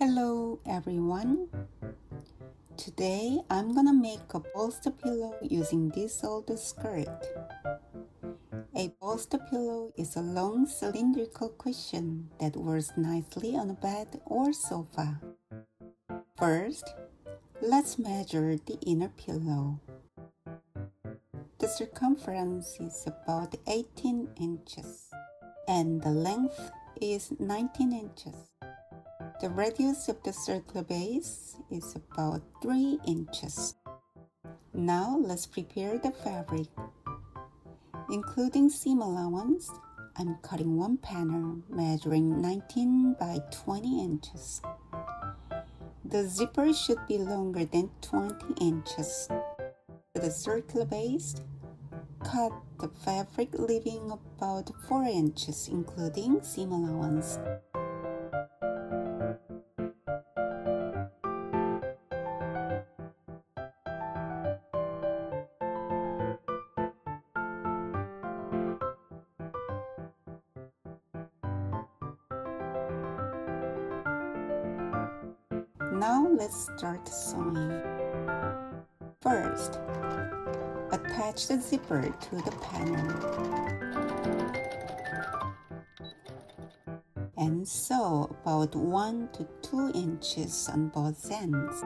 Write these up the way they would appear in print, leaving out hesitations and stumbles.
Hello everyone. Today I'm gonna make a bolster pillow using this old skirt. A bolster pillow is a long cylindrical cushion that works nicely on a bed or sofa. First, let's measure the inner pillow. The circumference is about 18 inches and the length is 19 inches. The radius of the circular base is about 3 inches. Now let's prepare the fabric. Including seam allowance, I'm cutting one panel measuring 19 by 20 inches. The zipper should be longer than 20 inches. For the circular base, cut the fabric leaving about 4 inches including seam allowance. Now let's start sewing. First, attach the zipper to the panel and sew about 1 to 2 inches on both ends.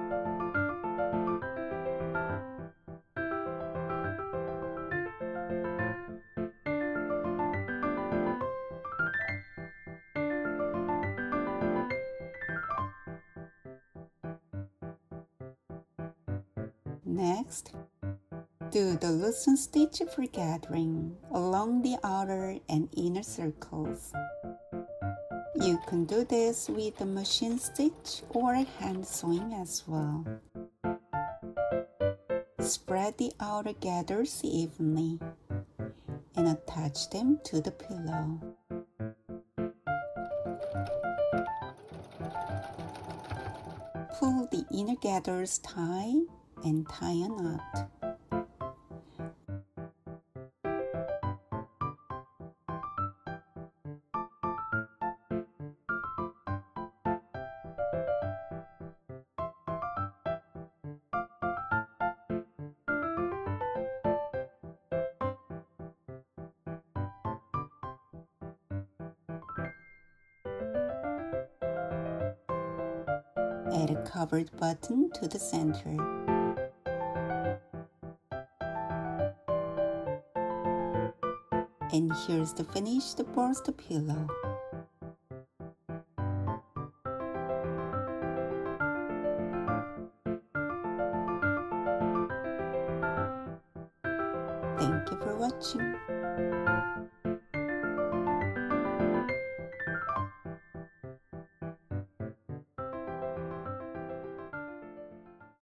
Next, do the loosen stitch for gathering along the outer and inner circles. You can do this with a machine stitch or hand sewing as well. Spread the outer gathers evenly and attach them to the pillow. Pull the inner gathers tight and tie a knot. Add a covered button to the center. And here's the finished bolster pillow. Thank you for watching.